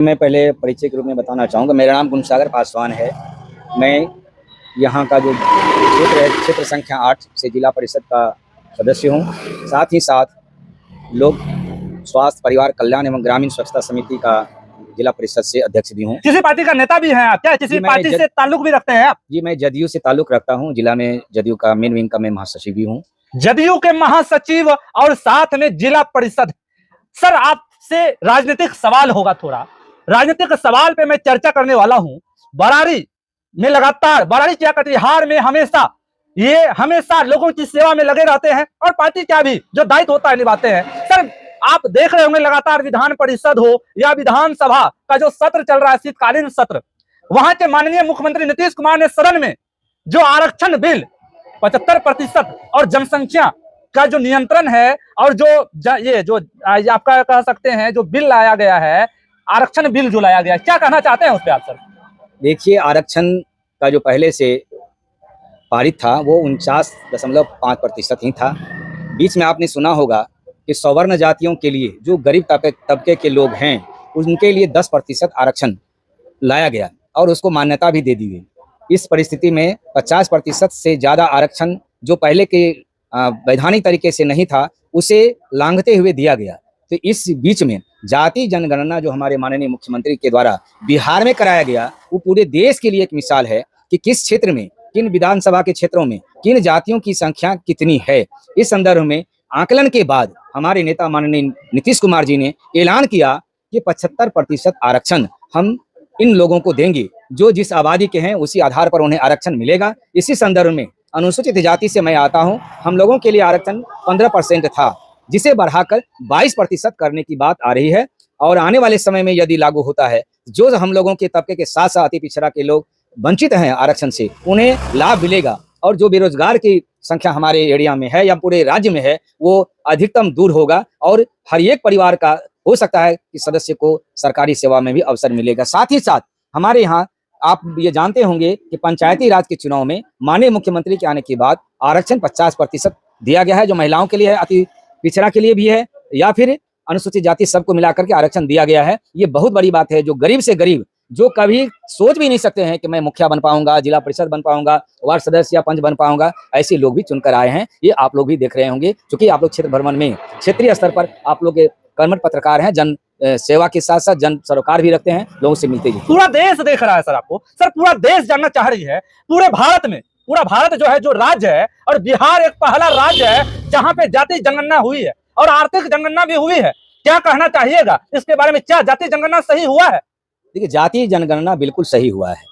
मैं पहले परिचय के रूप में बताना चाहूँगा। मेरा नाम गुणसागर पासवान है। मैं यहाँ का जो क्षेत्र है, क्षेत्र संख्या 8 से जिला परिषद का सदस्य हूँ। साथ ही साथ लोक स्वास्थ्य परिवार कल्याण एवं ग्रामीण स्वच्छता समिति का जिला परिषद से अध्यक्ष भी हूँ। किसी पार्टी का नेता भी हैं आप क्या? किसी पार्टी से ताल्लुक भी रखते हैं आप? जी, मैं जदयू से ताल्लुक रखता हूँ। जिला में जदयू का मेन विंग का मैं महासचिव भी हूँ। जदयू के महासचिव और साथ में जिला परिषद। सर, आपसे राजनीतिक सवाल होगा। थोड़ा राजनीतिक सवाल पे मैं चर्चा करने वाला हूं। बरारी में लगातार बरारी क्या कटिहार में हमेशा लोगों की सेवा में लगे रहते हैं और पार्टी क्या भी जो दायित्व होता है निभाते हैं। सर, आप देख रहे होंगे लगातार विधान परिषद हो या विधानसभा का जो सत्र चल रहा है, शीतकालीन सत्र, वहां के माननीय मुख्यमंत्री नीतीश कुमार ने सदन में जो आरक्षण बिल 75% और जनसंख्या का जो नियंत्रण है और जो आपका कह सकते हैं जो बिल लाया गया है, आरक्षण बिल जो लाया गया है, क्या कहना चाहते हैं उस पर आप सर? देखिए, आरक्षण का जो पहले से पारित था वो 49.5% ही था। बीच में आपने सुना होगा कि सवर्ण जातियों के लिए जो गरीब तबके के लोग हैं उनके लिए 10% आरक्षण लाया गया और उसको मान्यता भी दे दी गई। इस परिस्थिति में 50% से ज़्यादा आरक्षण जो पहले के वैधानिक तरीके से नहीं था उसे लांघते हुए दिया गया। तो इस बीच में जाति जनगणना जो हमारे माननीय मुख्यमंत्री के द्वारा बिहार में कराया गया वो पूरे देश के लिए एक मिसाल है कि किस क्षेत्र में, किन विधानसभा के क्षेत्रों में किन जातियों की संख्या कितनी है। इस संदर्भ में आकलन के बाद हमारे नेता माननीय नीतीश कुमार जी ने ऐलान किया कि 75% आरक्षण हम इन लोगों को देंगे। जो जिस आबादी के हैं उसी आधार पर उन्हें आरक्षण मिलेगा। इसी संदर्भ में अनुसूचित जाति से मैं आता हूं, हम लोगों के लिए आरक्षण 15% था, जिसे बढ़ाकर 22% करने की बात आ रही है। और आने वाले समय में यदि लागू होता है, जो हम लोगों के तबके के साथ साथ अति पिछड़ा के लोग वंचित हैं आरक्षण से, उन्हें लाभ मिलेगा। और जो बेरोजगार की संख्या हमारे एरिया में है या पूरे राज्य में है वो अधिकतम दूर होगा और हर एक परिवार का हो सकता है कि सदस्य को सरकारी सेवा में भी अवसर मिलेगा। साथ ही साथ हमारे यहाँ आप ये जानते होंगे कि पंचायती राज के चुनाव में माननीय मुख्यमंत्री के आने के बाद आरक्षण 50% दिया गया है, जो महिलाओं के लिए है, अति पिछड़ा के लिए भी है या फिर अनुसूचित जाति सबको मिलाकर के आरक्षण दिया गया है। ये बहुत बड़ी बात है। जो गरीब से गरीब, जो कभी सोच भी नहीं सकते हैं कि मैं मुखिया बन पाऊंगा, जिला परिषद बन पाऊंगा, वार्ड सदस्य या पंच बन पाऊंगा, ऐसे लोग भी चुनकर आए हैं। ये आप लोग भी देख रहे होंगे, क्योंकि आप लोग क्षेत्र भ्रमण में क्षेत्रीय स्तर पर आप लोग कर्मठ पत्रकार हैं, जन सेवा के साथ साथ जन सरोकार भी रखते हैं, लोगों से मिलते हैं। पूरा देश देख रहा है सर आपको। सर, पूरा देश जानना चाह रही है, पूरे भारत में, पूरा भारत जो है, जो राज्य है, और बिहार एक पहला राज्य है जहाँ पे जाति जनगणना हुई है और आर्थिक जनगणना भी हुई है। क्या कहना चाहिएगा इसके बारे में? क्या जाति जनगणना सही हुआ है? देखिए, जाति जनगणना बिल्कुल सही हुआ है।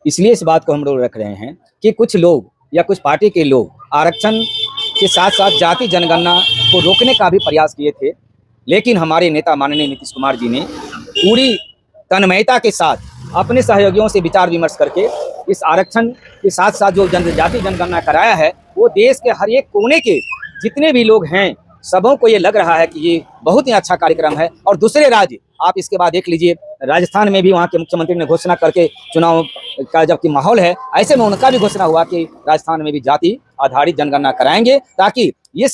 इसलिए इस बात को हम लोग रख रहे हैं कि कुछ लोग या कुछ पार्टी के लोग आरक्षण के साथ साथ जाति जनगणना को रोकने का भी प्रयास किए थे, लेकिन हमारे नेता माननीय नीतीश कुमार जी ने पूरी तन्मयता के साथ अपने सहयोगियों से विचार विमर्श करके इस आरक्षण के साथ साथ जो जाति जनगणना कराया है वो देश के हर एक कोने के जितने भी लोग हैं सबों को ये लग रहा है कि ये बहुत ही अच्छा कार्यक्रम है। और दूसरे राज्य आप इसके बाद देख लीजिए, राजस्थान में भी वहाँ के मुख्यमंत्री ने घोषणा करके चुनाव का जबकि माहौल है, ऐसे में उनका भी घोषणा हुआ कि राजस्थान में भी जाति आधारित जनगणना कराएंगे, ताकि ये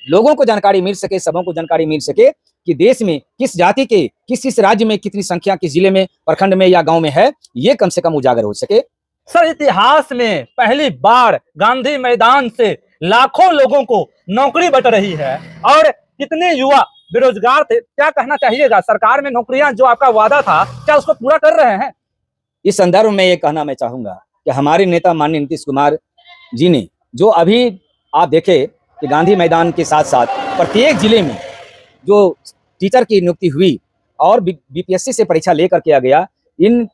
लोगों को जानकारी मिल सके, सबों को जानकारी मिल सके कि देश में किस जाति के किस राज्य में कितनी संख्या किस जिले में, प्रखंड में या गाँव में है, ये कम से कम उजागर हो सके। सर, इतिहास में पहली बार गांधी मैदान से लाखों लोगों को नौकरी बट रही है और कितने युवा बेरोजगार थे। क्या कहना चाहिएगा? सरकार में नौकरियां जो आपका वादा था, क्या उसको पूरा कर रहे हैं? इस संदर्भ में ये कहना मैं चाहूंगा कि हमारे नेता माननीय नीतीश कुमार जी ने जो अभी आप देखे कि गांधी मैदान के साथ साथ प्रत्येक जिले में जो टीचर की नियुक्ति हुई और बीपीएससी से परीक्षा लेकर किया गया, इन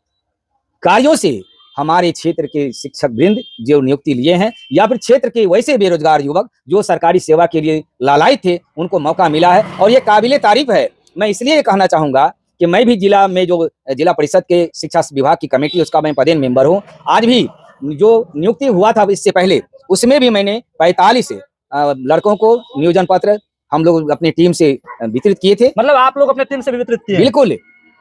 कार्यों से हमारे क्षेत्र के शिक्षक वृंद जो नियुक्ति लिए हैं या फिर क्षेत्र के वैसे बेरोजगार युवक जो सरकारी सेवा के लिए लालायित थे, उनको मौका मिला है और ये काबिले तारीफ है। मैं इसलिए कहना चाहूँगा कि मैं भी जिला में जो जिला परिषद के शिक्षा विभाग की कमेटी उसका मैं पदेन मेंबर हूँ। आज भी जो नियुक्ति हुआ था इससे पहले, उसमें भी मैंने 45 लड़कों को नियोजन पत्र हम लोग अपनी टीम से वितरित किए थे। मतलब आप लोग अपने टीम से वितरित किए? बिल्कुल।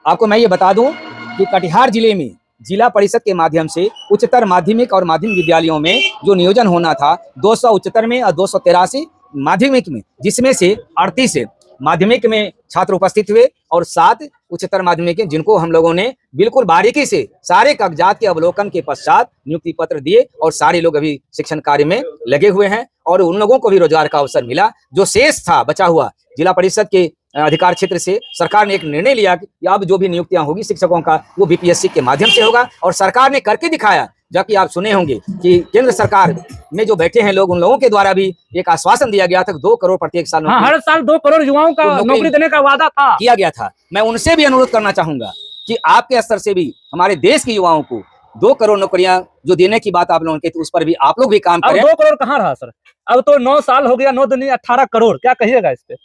आपको मैं ये बता दूं कि कटिहार जिले में जिला परिषद के माध्यम से उच्चतर माध्यमिक और माध्यमिक विद्यालयों में जो नियोजन होना था 200 उच्चतर में और 283 माध्यमिक में, जिसमें से 38 माध्यमिक में छात्र उपस्थित हुए और 7 उच्चतर माध्यमिक जिनको हम लोगों ने बिल्कुल बारीकी से सारे कागजात के अवलोकन के पश्चात नियुक्ति पत्र दिए और सारे लोग अभी शिक्षण कार्य में लगे हुए हैं और उन लोगों को भी रोजगार का अवसर मिला। जो शेष था बचा हुआ जिला परिषद के अधिकार क्षेत्र से सरकार ने एक निर्णय लिया कि अब जो भी नियुक्तियां होगी शिक्षकों का वो बीपीएससी के माध्यम से होगा और सरकार ने करके दिखाया। जबकि आप सुने होंगे कि केंद्र सरकार में जो बैठे हैं लोग उन लोगों के द्वारा भी एक आश्वासन दिया गया था 2 करोड़ प्रत्येक साल हर साल 2 करोड़ युवाओं का नौकरी देने का वादा था, किया गया था। मैं उनसे भी अनुरोध करना चाहूंगा कि आपके स्तर से भी हमारे देश के युवाओं को 2 करोड़ नौकरियां जो देने की बात आप लोगों की, तो उस पर भी आप लोग भी काम करें। 2 करोड़ कहाँ रहा सर? अब तो 9 साल हो गया, 9 दूनी 18 करोड़। क्या कहिएगा इस पे?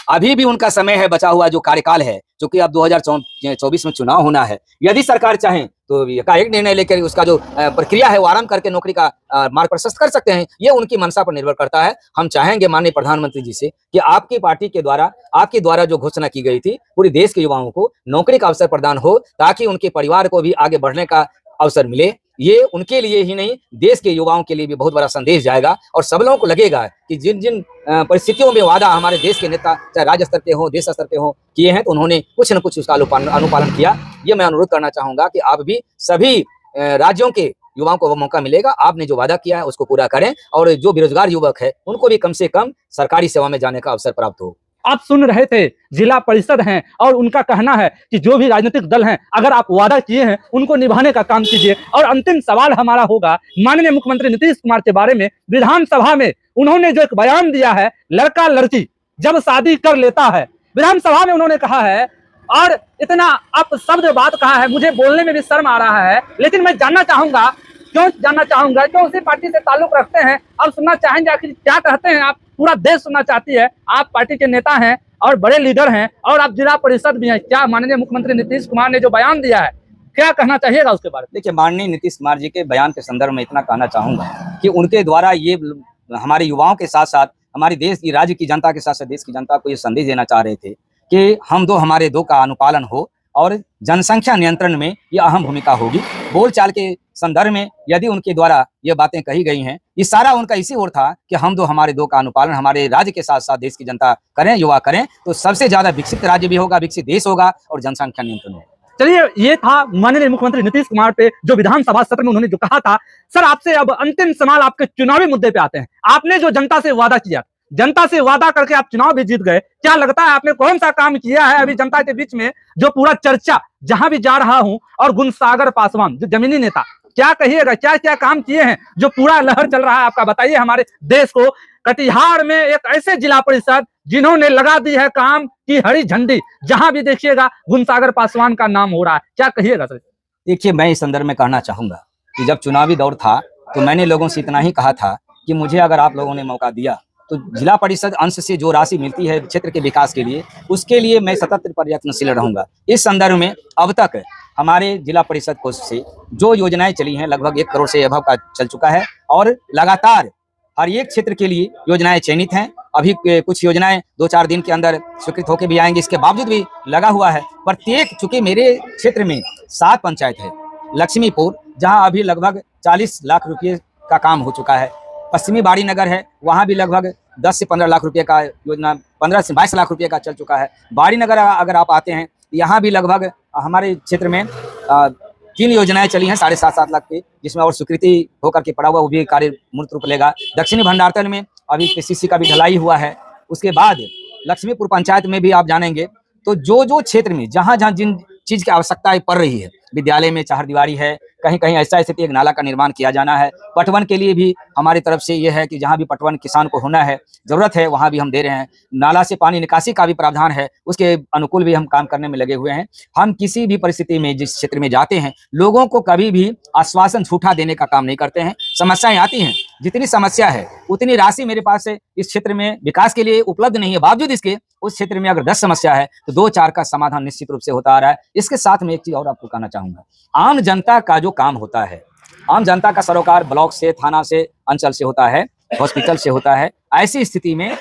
अभी भी उनका समय है, बचा हुआ जो कार्यकाल है, क्योंकि अब 2024 में चुनाव होना है। यदि सरकार चाहे तो एकाएक निर्णय लेकर उसका जो प्रक्रिया है वो आरंभ करके नौकरी का मार्ग प्रशस्त कर सकते हैं। ये उनकी मंशा पर निर्भर करता है। हम चाहेंगे माननीय प्रधानमंत्री जी से कि आपकी पार्टी के द्वारा आपके द्वारा जो घोषणा की गई थी पूरी देश के युवाओं को नौकरी का अवसर प्रदान हो, ताकि उनके परिवार को भी आगे बढ़ने का अवसर मिले। ये उनके लिए ही नहीं, देश के युवाओं के लिए भी बहुत बड़ा संदेश जाएगा और सब लोगों को लगेगा कि जिन जिन परिस्थितियों में वादा हमारे देश के नेता चाहे राज्य स्तर के हो, देश स्तर के हो, किए हैं, तो उन्होंने कुछ न कुछ उसका अनुपालन किया। ये मैं अनुरोध करना चाहूंगा कि आप भी सभी राज्यों के युवाओं को वो मौका मिलेगा, आपने जो वादा किया है उसको पूरा करें और जो बेरोजगार युवक है उनको भी कम से कम सरकारी सेवा में जाने का अवसर प्राप्त हो। आप सुन रहे थे, जिला परिषद हैं और उनका कहना है कि जो भी राजनीतिक दल हैं, अगर आप वादा किए हैं उनको निभाने का काम कीजिए। और अंतिम सवाल हमारा होगा माननीय मुख्यमंत्री नीतीश कुमार के बारे में। विधानसभा में उन्होंने जो एक बयान दिया है, लड़का लड़की जब शादी कर लेता है, विधानसभा में उन्होंने कहा है और इतना आप शब्द बात कहा है, मुझे बोलने में भी शर्म आ रहा है। लेकिन मैं जानना चाहूंगा क्यों उसी पार्टी से ताल्लुक रखते हैं। अब सुनना चाहेंगे आखिर क्या कहते हैं आप, पूरा देश सुनना चाहती है। आप पार्टी के नेता हैं और बड़े लीडर हैं और आप जिला परिषद भी हैं। क्या माननीय मुख्यमंत्री नीतीश कुमार ने जो बयान दिया है, क्या कहना चाहिएगा उसके बारे में? देखिए, माननीय नीतीश कुमार जी के बयान के संदर्भ में इतना कहना चाहूंगा कि उनके द्वारा ये हमारे युवाओं के साथ साथ हमारी देश की, राज्य की जनता के साथ साथ देश की जनता को ये संदेश देना चाह रहे थे कि हमारे दो का अनुपालन हो और जनसंख्या नियंत्रण में ये अहम भूमिका होगी। बोलचाल के संदर्भ में यदि उनके द्वारा ये बातें कही गई हैं, इशारा उनका इसी ओर था कि हमारे दो का अनुपालन हमारे राज्य के साथ साथ देश की जनता करें, युवा करें, तो सबसे ज्यादा विकसित राज्य भी होगा, विकसित देश होगा और जनसंख्या नियंत्रण होगा। चलिए, ये था माननीय मुख्यमंत्री नीतीश कुमार पे जो विधानसभा सत्र में उन्होंने जो कहा था। सर, आपसे अब अंतिम सवाल आपके चुनावी मुद्दे पे आते हैं। आपने जो जनता से वादा किया, जनता से वादा करके आप चुनाव भी जीत गए, क्या लगता है आपने कौन सा काम किया है अभी जनता के बीच में जो पूरा चर्चा जहां भी जा रहा हूं? और गुणसागर पासवान जो जमीनी नेता, क्या कहिएगा, क्या क्या काम किए हैं जो पूरा लहर चल रहा है आपका? बताइए हमारे देश को। कटिहार में एक ऐसे जिला परिषद जिन्होंने लगा दी है काम की हरी झंडी, जहां भी देखिएगा गुणसागर पासवान का नाम हो रहा है, क्या कहिएगा सर? देखिए, मैं इस संदर्भ में कहना चाहूंगा कि जब चुनावी दौर था तो मैंने लोगों से इतना ही कहा था कि मुझे अगर आप लोगों ने मौका दिया तो जिला परिषद अंश से जो राशि मिलती है क्षेत्र के विकास के लिए, उसके लिए मैं सतत प्रयत्नशील रहूंगा। इस संदर्भ में अब तक हमारे जिला परिषद कोष से जो योजनाएं चली हैं लगभग 1 करोड़ से अभव का चल चुका है और लगातार हर एक क्षेत्र के लिए योजनाएं चयनित हैं। अभी कुछ योजनाएं 2-4 दिन के अंदर स्वीकृत होकर भी आएंगी, इसके बावजूद भी लगा हुआ है प्रत्येक। चूंकि मेरे क्षेत्र में 7 पंचायत है, लक्ष्मीपुर जहां अभी लगभग 40 लाख रुपये का काम हो चुका है, पश्चिमी बाड़ी नगर है, वहां भी लगभग 10 से 15 लाख रुपए का योजना, 15 से 22 लाख रुपए का चल चुका है। बाड़ी नगर अगर आप आते हैं, यहाँ भी लगभग हमारे क्षेत्र में 3 योजनाएं चली हैं 7.5 लाख की, जिसमें और स्वीकृति होकर के पड़ा हुआ वो भी कार्य मूर्त रूप लेगा। दक्षिणी भंडारतल में अभी केसीसी का भी ढलाई हुआ है। उसके बाद लक्ष्मीपुर पंचायत में भी आप जानेंगे तो जो क्षेत्र में जहाँ जिन चीज की आवश्यकता पड़ रही है, विद्यालय में चारदीवारी है, कहीं कहीं ऐसा स्थिति एक नाला का निर्माण किया जाना है। पटवन के लिए भी हमारी तरफ से ये है कि जहां भी पटवन किसान को होना है, जरूरत है, वहां भी हम दे रहे हैं। नाला से पानी निकासी का भी प्रावधान है, उसके अनुकूल भी हम काम करने में लगे हुए हैं। हम किसी भी परिस्थिति में जिस क्षेत्र में जाते हैं, लोगों को कभी भी आश्वासन झूठा देने का काम नहीं करते हैं। समस्याएं आती हैं, जितनी समस्या है उतनी राशि मेरे पास है इस क्षेत्र में विकास के लिए उपलब्ध नहीं है। बावजूद इसके उस क्षेत्र में अगर 10 समस्या है तो 2-4 का समाधान निश्चित रूप से होता आ रहा है। इसके साथ में एक चीज और आपको कहना चाहूंगा, आम जनता का जो काम होता है, आम जनता का सरोकार ब्लॉक से, थाना से, अंचल से होता है, हॉस्पिटल से होता है। ऐसी स्थिति में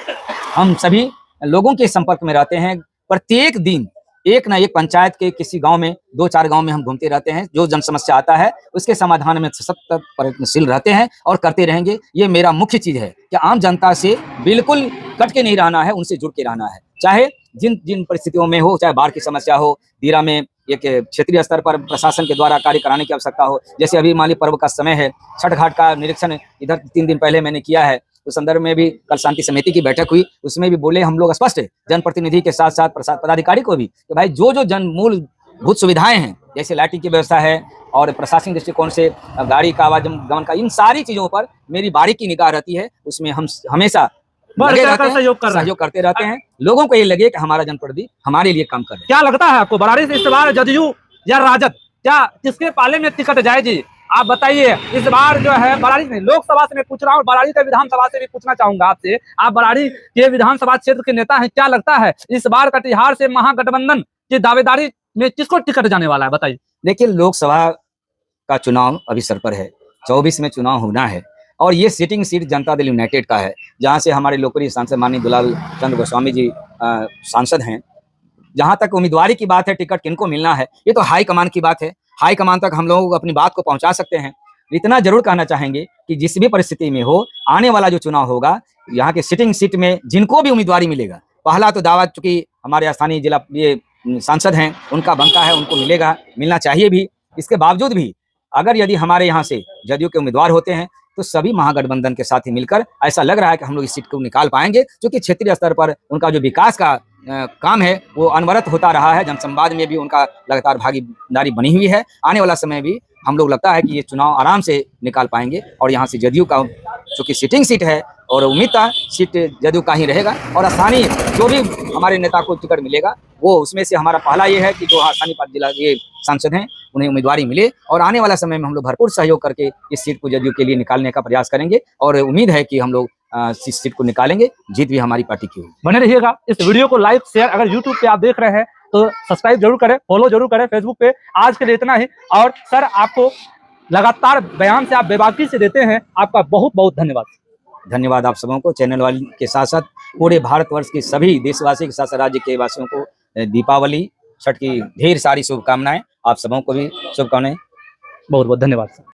हम सभी लोगों के संपर्क में रहते हैं। प्रत्येक दिन एक ना एक पंचायत के किसी गांव में 2-4 गांव में हम घूमते रहते हैं। जो जन समस्या आता है उसके समाधान में सतत प्रयत्नशील रहते हैं और करते रहेंगे। ये मेरा मुख्य चीज है कि आम जनता से बिल्कुल कट के नहीं रहना है, उनसे जुड़ के रहना है, चाहे जिन जिन परिस्थितियों में हो, चाहे बाढ़ की समस्या हो, दीरा में एक क्षेत्रीय स्तर पर प्रशासन के द्वारा कार्य कराने की आवश्यकता हो। जैसे अभी माली पर्व का समय है, छठ घाट का निरीक्षण इधर 3 दिन पहले मैंने किया है। उस संदर्भ में भी कल शांति समिति की बैठक हुई, उसमें भी बोले हम लोग स्पष्ट जनप्रतिनिधि के साथ साथ पदाधिकारी को भी कि भाई जो जो जन मूलभूत सुविधाएं हैं, जैसे लाइटिंग की व्यवस्था है और प्रशासनिक दृष्टिकोण से गाड़ी का आवागमन का, इन सारी चीजों पर मेरी बारीकी निगाह रहती है। उसमें हम हमेशा सहयोग करते रहते हैं। लोगों को ये लगे कि हमारा जनप्रतिनिधि हमारे लिए काम कर रहे हैं। क्या लगता है आपको बरारी से इस बार जदयू या राजद, क्या किसके पाले में टिकट जाएगी? आप बताइए। इस बार जो है बरारी में लोकसभा से मैं पूछ रहा हूँ, बरारी के विधानसभा से भी पूछना चाहूंगा आपसे। आप बरारी के विधानसभा क्षेत्र के नेता हैं, क्या लगता है इस बार कटिहार से महागठबंधन की दावेदारी में किसको टिकट जाने वाला है? बताइए। देखिए, लोकसभा का चुनाव अभी सर पर है, 24 में चुनाव होना है और ये sitting seat Janata Dal United का है, जहां से हमारे लोकप्रिय सांसद माननीय दुलाल चंद्र गोस्वामी जी सांसद हैं। जहां तक उम्मीदवारी की बात है, टिकट किनको मिलना है, ये तो हाईकमान की बात है। हाईकमान तक हम लोग अपनी बात को पहुंचा सकते हैं। इतना जरूर कहना चाहेंगे कि जिस भी परिस्थिति में हो, आने वाला जो चुनाव होगा, यहाँ के सिटिंग सीट में जिनको भी उम्मीदवारी मिलेगा, पहला तो दावा चूंकि हमारे स्थानीय जिला ये सांसद हैं, उनका बनता है, उनको मिलेगा, मिलना चाहिए भी। इसके बावजूद भी अगर यदि हमारे यहाँ से जदयू के उम्मीदवार होते हैं तो सभी महागठबंधन के साथ ही मिलकर ऐसा लग रहा है कि हम लोग इस सीट को निकाल पाएंगे, क्योंकि क्षेत्रीय स्तर पर उनका जो विकास का काम है वो अनवरत होता रहा है। जनसंवाद में भी उनका लगातार भागीदारी बनी हुई है। आने वाला समय भी हम लोग लगता है कि ये चुनाव आराम से निकाल पाएंगे और यहाँ से जदयू का चूँकि सिटिंग सीट है और उम्मीद था सीट जदयू का ही रहेगा और स्थानीय जो भी हमारे नेता को टिकट मिलेगा वो उसमें से हमारा पहला ये है कि जो स्थानीय जिला ये सांसद हैं उन्हें उम्मीदवारी मिले और आने वाला समय में हम लोग भरपूर सहयोग करके इस सीट को जदयू के लिए निकालने का प्रयास करेंगे और उम्मीद है कि हम लोग इस सीट को निकालेंगे। जीत भी हमारी पार्टी की होगी। बने रहिएगा। इस वीडियो को लाइक शेयर, अगर यूट्यूब पे आप देख रहे हैं तो सब्सक्राइब जरूर करें, फॉलो जरूर करें फेसबुक पे। आज के लिए इतना ही। और सर, आपको लगातार बयान से आप बेबाकी से देते हैं, आपका बहुत बहुत धन्यवाद। धन्यवाद आप सबों को, चैनल वाले के साथ साथ पूरे भारतवर्ष के सभी देशवासी के साथ साथ राज्य के वासियों को दीपावली, छठ की ढेर सारी शुभकामनाएं। आप सबों को भी शुभकामनाएं। बहुत बहुत धन्यवाद।